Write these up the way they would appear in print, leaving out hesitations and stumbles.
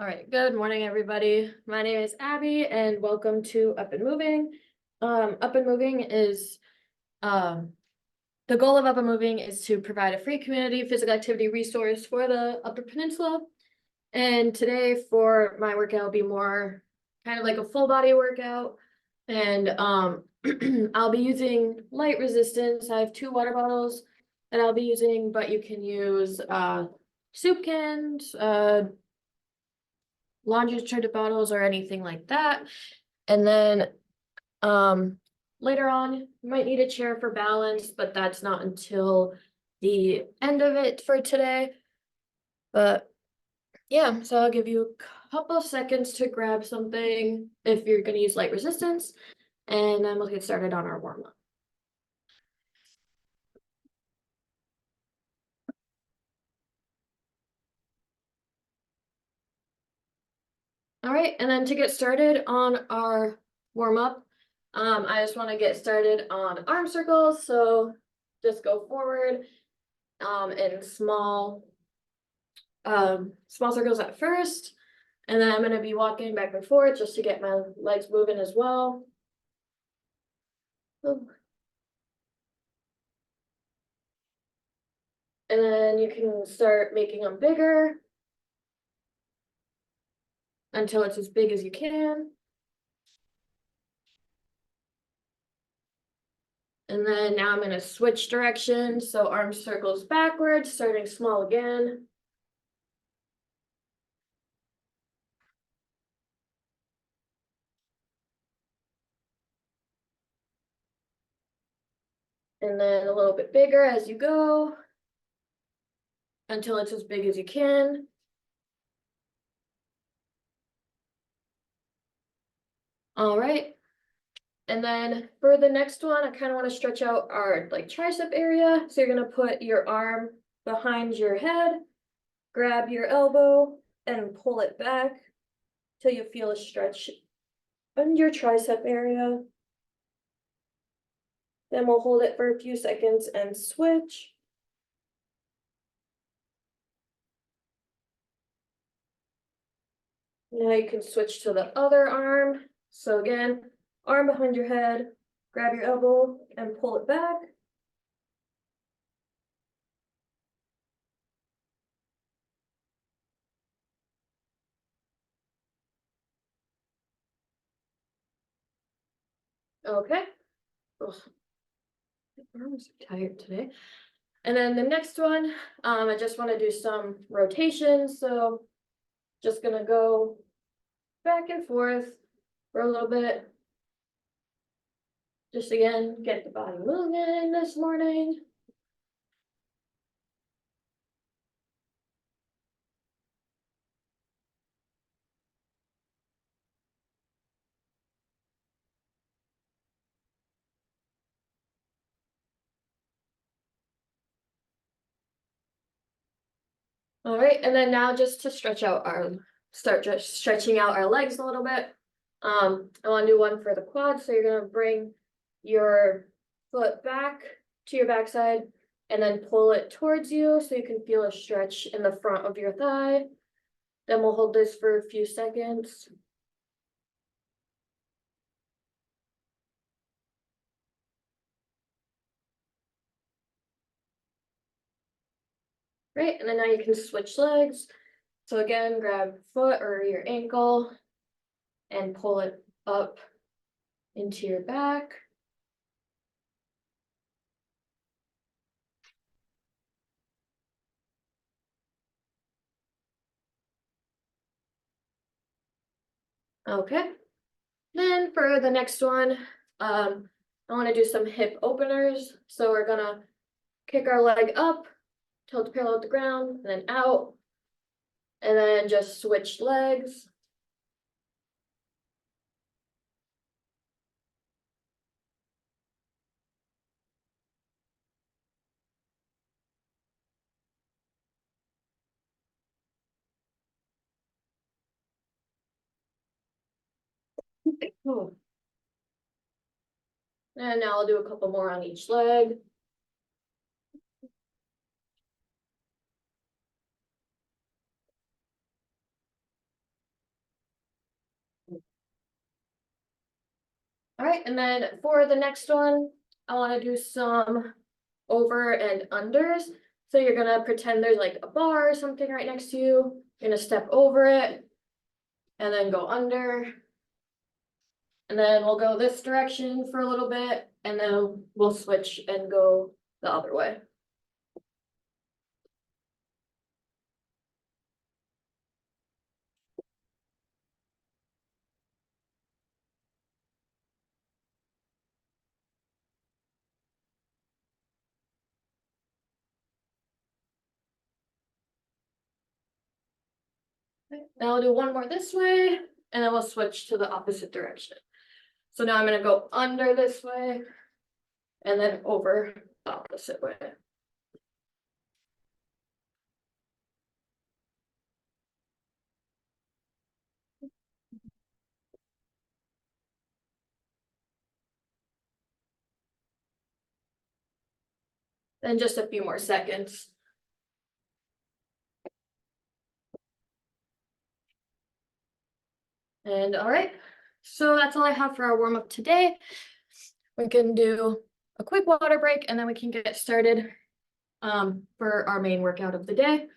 All right, good morning, everybody. My name is Abby and welcome to Up and Moving. Up and Moving is the goal of Up and Moving is to provide a free community physical activity resource for the Upper Peninsula. And today for my workout will be more kind of like a full body workout. And I'll be using light resistance. I have 2 water bottles that I'll be using, but you can use soup cans, laundry detergent bottles or anything like that. And then later on, you might need a chair for balance, but that's not until the end of it for today. But yeah, so I'll give you a couple seconds to grab something if you're going to use light resistance, and then we'll get started on our warm-up. All right, and then to get started on our warm-up, I just want to get started on arm circles. So just go forward in small circles at first, and then I'm going to be walking back and forth just to get my legs moving as well. And then you can start making them bigger until it's as big as you can. And then now I'm going to switch directions. So arm circles backwards, starting small again. And then a little bit bigger as you go until it's as big as you can. All right. And then for the next one, I kind of want to stretch out our tricep area. So you're going to put your arm behind your head, grab your elbow and pull it back till you feel a stretch in your tricep area. Then we'll hold it for a few seconds and switch. Now you can switch to the other arm. So again, arm behind your head, grab your elbow and pull it back. Okay. Ugh. My arms are tired today. And then the next one, I just want to do some rotations. So just gonna go back and forth for a little bit. Just again, get the body moving this morning. All right, and then now just to stretch out start just stretching out our legs a little bit. I want to do one for the quad. So you're gonna bring your foot back to your backside and then pull it towards you so you can feel a stretch in the front of your thigh. Then we'll hold this for a few seconds. Right, and then now you can switch legs. So again, grab foot or your ankle and pull it up into your back. Okay. Then for the next one, I want to do some hip openers. So we're gonna kick our leg up, tilt parallel with the ground, and then out, and then just switch legs. And now I'll do a couple more on each leg. right, and then for the next one, I wanna do some over and unders. So you're gonna pretend there's like a bar or something right next to you, you're gonna step over it. And then go under. And then we'll go this direction for a little bit, and then we'll switch and go the other way. Now I'll do one more this way, and then we'll switch to the opposite direction. So now I'm gonna go under this way, and then over the opposite way. Then just a few more seconds. And all right, so that's all I have for our warm up today. We can do a quick water break, and then we can get started for our main workout of the day.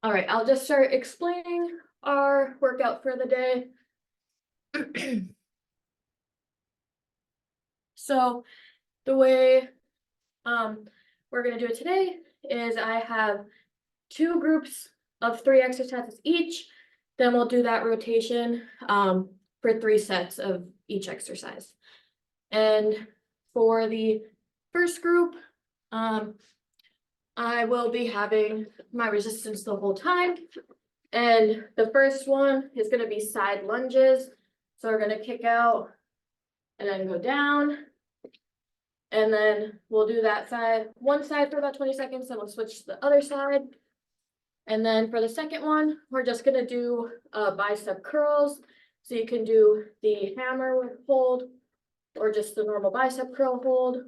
All right, I'll just start explaining our workout for the day. So the way we're gonna do it today is I have 2 groups of 3 exercises each. Then we'll do that rotation for 3 sets of each exercise. And for the first group, I will be having my resistance the whole time. And the first one is gonna be side lunges. So we're gonna kick out and then go down. And then we'll do that side, one side for about 20 seconds, then we'll switch to the other side. And then for the second one, we're just gonna do bicep curls. So you can do the hammer hold or just the normal bicep curl hold.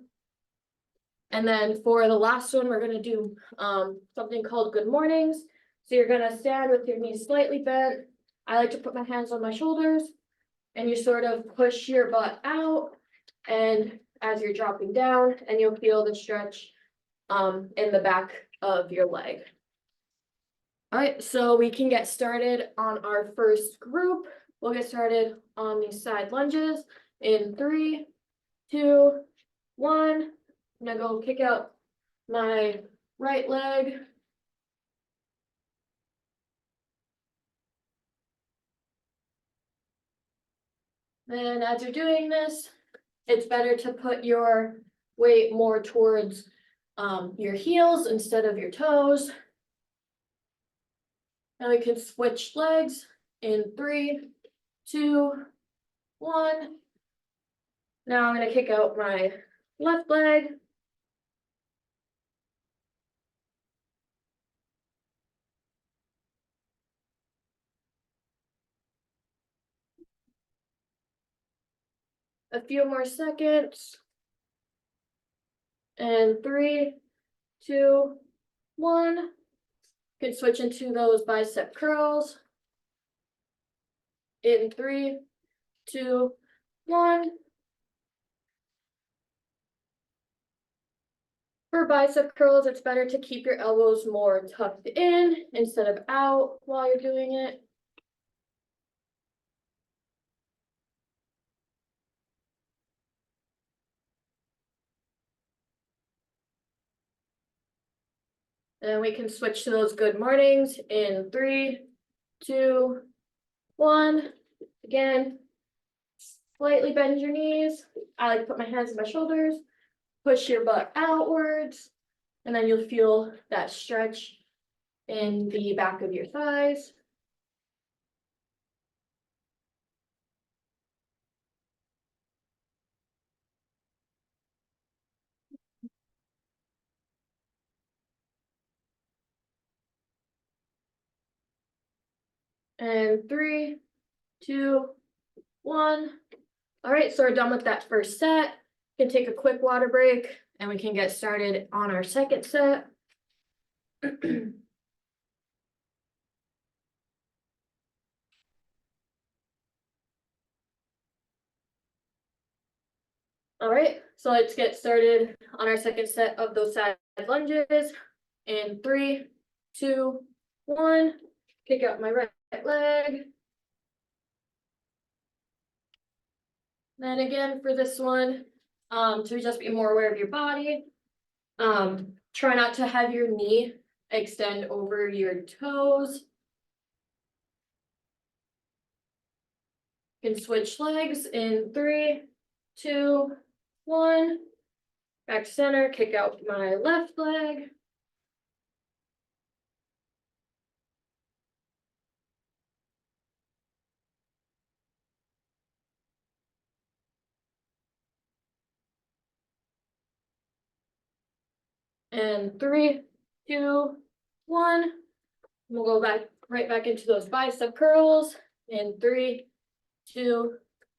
And then for the last one, we're gonna do something called good mornings. So you're gonna stand with your knees slightly bent. I like to put my hands on my shoulders, and you sort of push your butt out, and as you're dropping down, and you'll feel the stretch in the back of your leg. All right, so we can get started on our first group. We'll get started on these side lunges in 3, 2, 1. I'm gonna go kick out my right leg. Then as you're doing this, it's better to put your weight more towards your heels instead of your toes. And we can switch legs in 3, 2, 1. Now I'm gonna kick out my left leg. A few more seconds. And 3, 2, 1. You can switch into those bicep curls. In 3, 2, 1. For bicep curls, it's better to keep your elbows more tucked in instead of out while you're doing it. And we can switch to those good mornings in 3, 2, 1. Again, slightly bend your knees. I like to put my hands on my shoulders, push your butt outwards, and then you'll feel that stretch in the back of your thighs. And 3, 2, 1. All right, so we're done with that first set. Can take a quick water break and we can get started on our second set. All right, so let's get started on our second set of those side lunges. In 3, 2, 1, kick out my right leg. Then again for this one, to just be more aware of your body. Try not to have your knee extend over your toes. You can switch legs in 3, 2, 1. Back to center, kick out my left leg. And 3, 2, 1. We'll go right back into those bicep curls in 3, 2,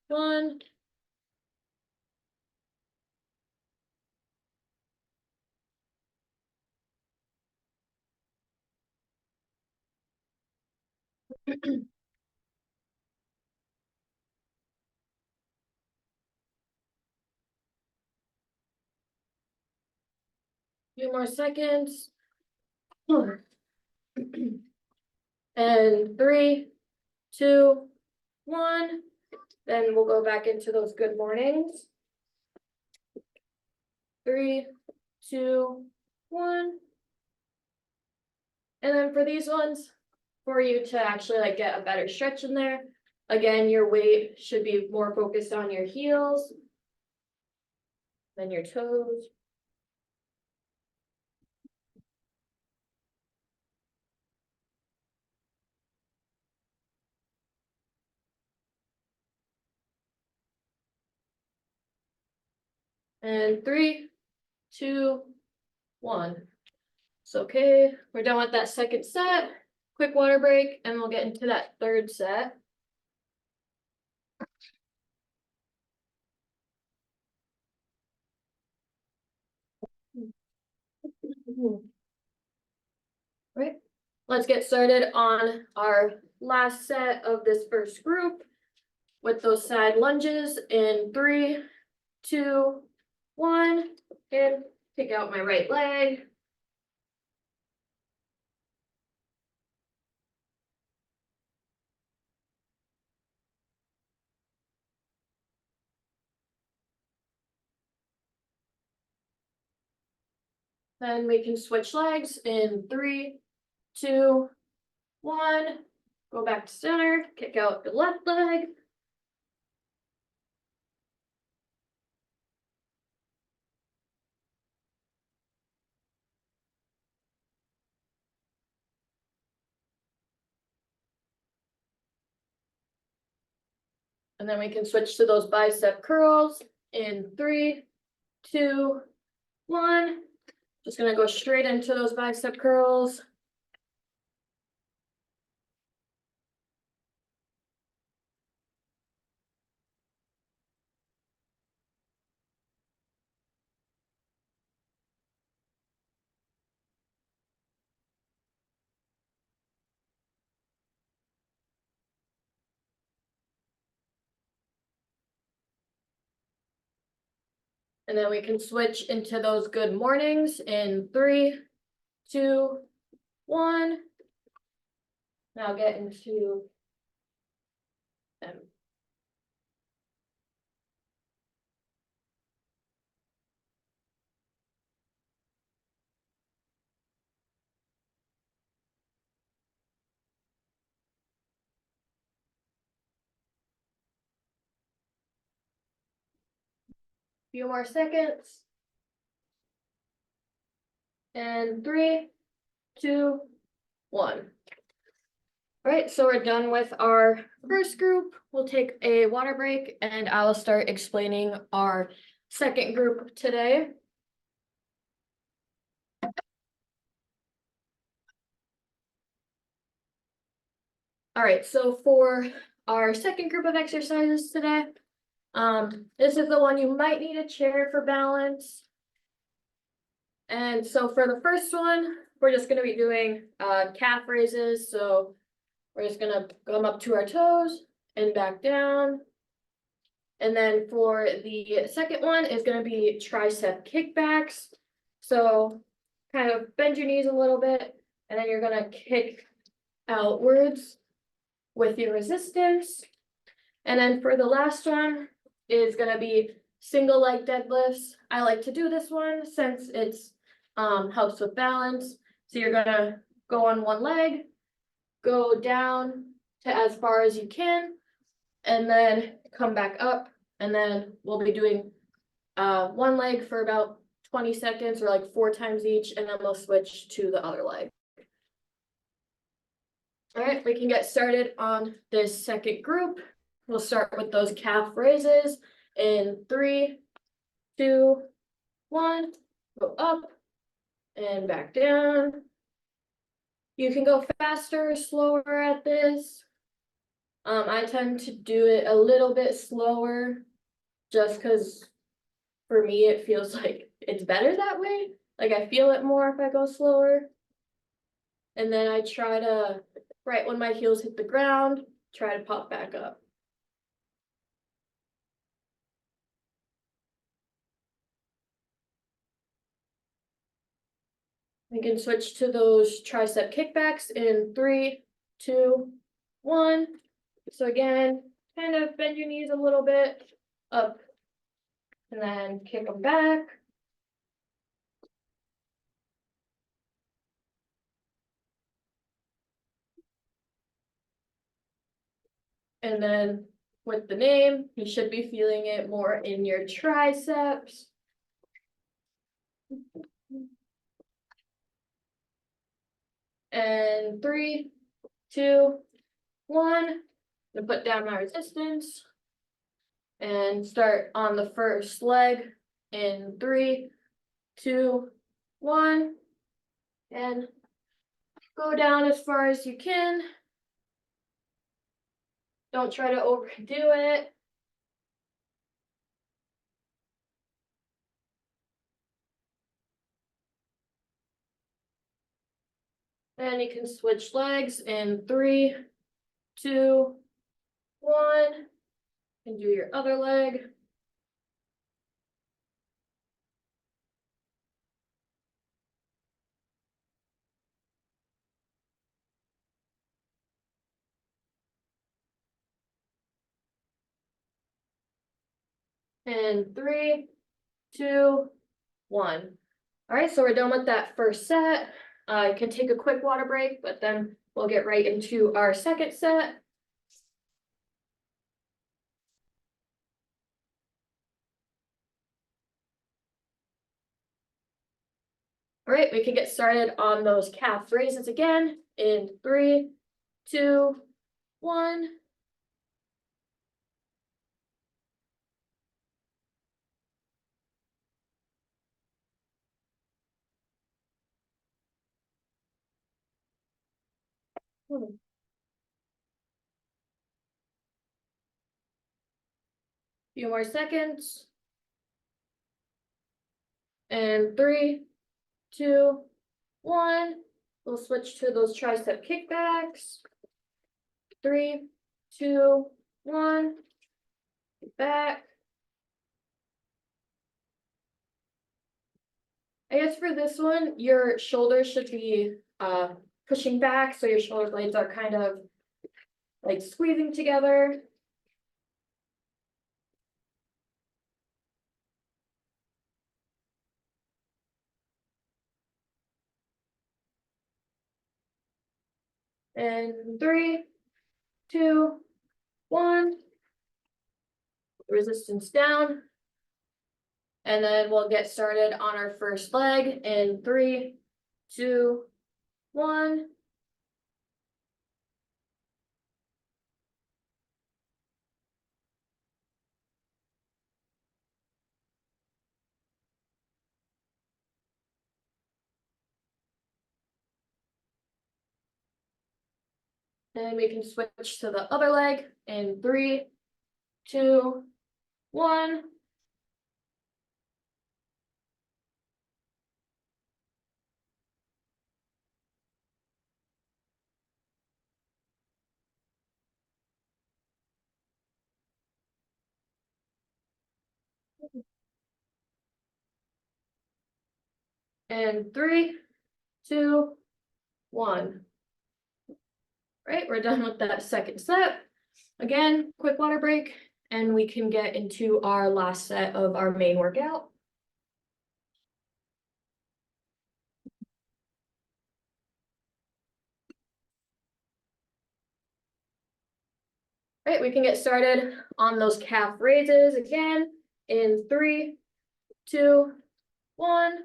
1. Few more seconds. And 3, 2, 1. Then we'll go back into those good mornings. 3, 2, 1. And then for these ones, for you to actually like get a better stretch in there, again, your weight should be more focused on your heels than your toes. And 3, 2, 1. It's okay. We're done with that second set. Quick water break, and we'll get into that third set. Right. Let's get started on our last set of this first group with those side lunges in 3, 2, 1. And kick out my right leg. Then we can switch legs in 3, 2, 1. Go back to center, kick out the left leg. And then we can switch to those bicep curls in 3, 2, 1. Just gonna go straight into those bicep curls. And then we can switch into those good mornings in 3, 2, 1. Now get into them. Few more seconds. And 3, 2, 1. All right, so we're done with our first group. We'll take a water break and I'll start explaining our second group today. All right, so for our second group of exercises today, This is the one you might need a chair for balance. And so for the first one, we're just gonna be doing calf raises, so we're just gonna come up to our toes and back down. And then for the second one is gonna be tricep kickbacks. So kind of bend your knees a little bit, and then you're gonna kick outwards with your resistance. And then for the last one is gonna be single leg deadlifts. I like to do this one since it's helps with balance. So you're gonna go on one leg, go down to as far as you can, and then come back up. And then we'll be doing one leg for about 20 seconds or like 4 times each, and then we'll switch to the other leg. All right, we can get started on this second group. We'll start with those calf raises in 3, 2, 1, go up and back down. You can go faster or slower at this. I tend to do it a little bit slower just because for me it feels like it's better that way. Like I feel it more if I go slower. And then I try to, right when my heels hit the ground, try to pop back up. We can switch to those tricep kickbacks in 3, 2, 1. So again, kind of bend your knees a little bit up and then kick them back. And then with the name, you should be feeling it more in your triceps. And 3, 2, 1. To put down my resistance and start on the first leg in 3, 2, 1, and go down as far as you can. Don't try to overdo it. Then you can switch legs in 3, 2, 1, and do your other leg. And 3, 2, 1. All right, so we're done with that first set. I can take a quick water break, but then we'll get right into our second set. All right, we can get started on those calf raises again in 3, 2, 1. Few more seconds. And 3, 2, 1. We'll switch to those tricep kickbacks. 3, 2, 1. Back. I guess for this one, your shoulders should be pushing back, so your shoulder blades are kind of like squeezing together. And 3, 2, 1. Resistance down. And then we'll get started on our first leg in 3, 2, 1. And we can switch to the other leg in 3, 2, one. And three, two, one. Right, we're done with that second set. Again, quick water break, and we can get into our last set of our main workout. Right, we can get started on those calf raises again in three, two, one.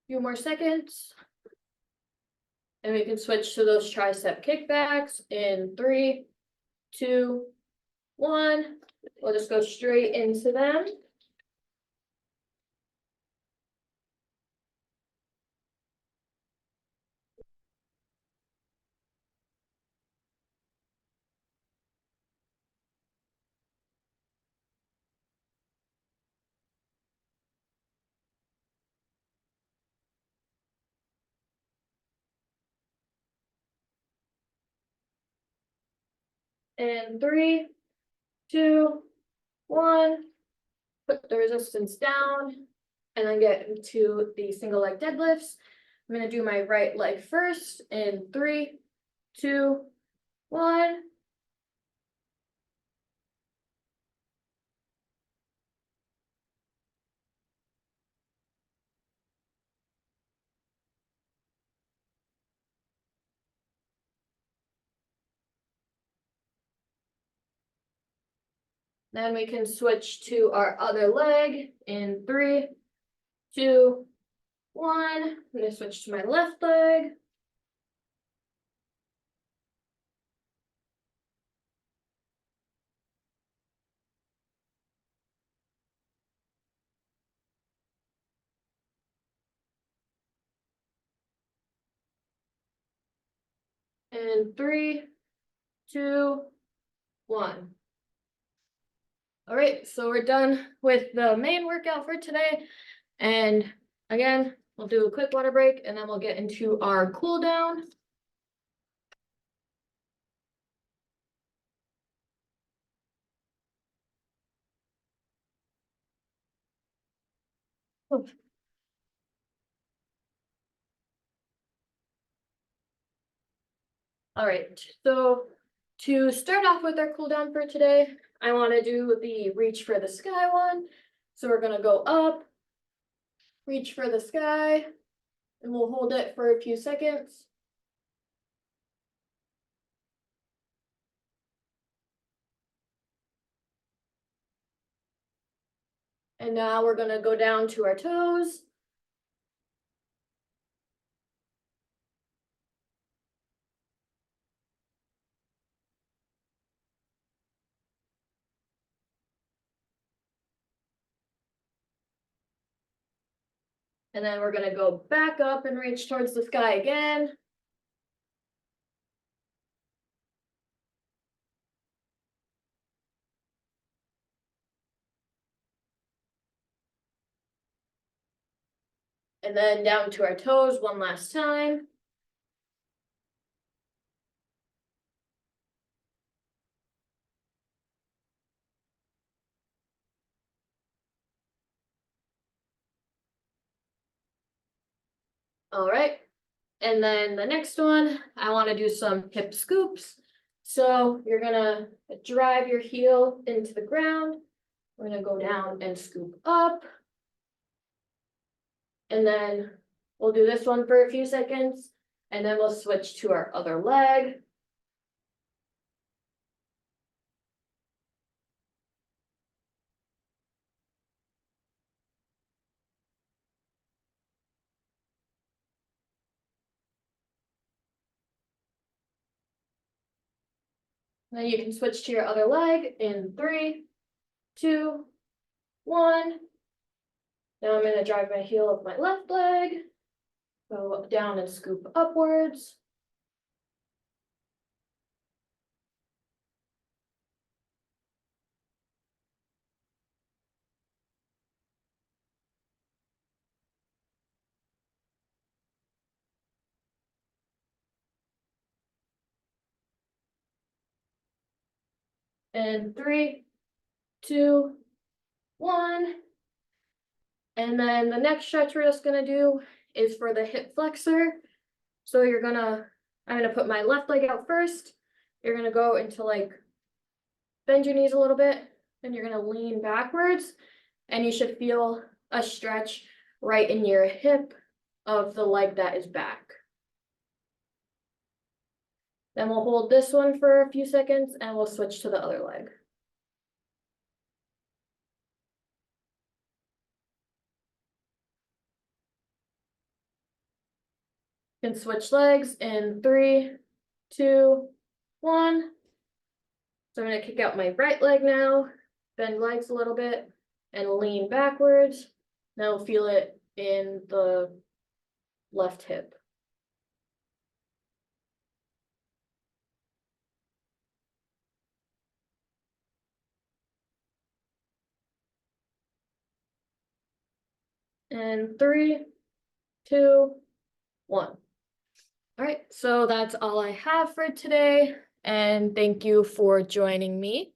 Few more seconds. And we can switch to those tricep kickbacks in three, two, one. We'll just go straight into them. In three, two, one. Put the resistance down and then get into the single leg deadlifts. I'm gonna do my right leg first in three, two, one. Then we can switch to our other leg in three, two, one. I'm gonna switch to my left leg. And three, two, one. All right, so we're done with the main workout for today. And again, we'll do a quick water break and then we'll get into our cool down. All right, so to start off with our cool down for today, I want to do the reach for the sky one. So we're gonna go up, reach for the sky, and we'll hold it for a few seconds. And now we're gonna go down to our toes. And then we're gonna go back up and reach towards the sky again. And then down to our toes one last time. All right, and then the next one, I want to do some hip scoops. So you're gonna drive your heel into the ground. We're gonna go down and scoop up. And then we'll do this one for a few seconds, and then we'll switch to our other leg. Then you can switch to your other leg in 3, 2, 1. Now I'm gonna drive my heel of my left leg, go down and scoop upwards. And 3, 2, 1. And then the next stretch we're just gonna do is for the hip flexor. So I'm gonna put my left leg out first. You're gonna go into like, bend your knees a little bit, and you're gonna lean backwards. And you should feel a stretch right in your hip of the leg that is back. Then we'll hold this one for a few seconds and we'll switch to the other leg. Can switch legs in 3, 2, 1. So I'm gonna kick out my right leg now, bend legs a little bit, and lean backwards. Now feel it in the left hip. And 3, 2, 1. All right, so that's all I have for today, and thank you for joining me.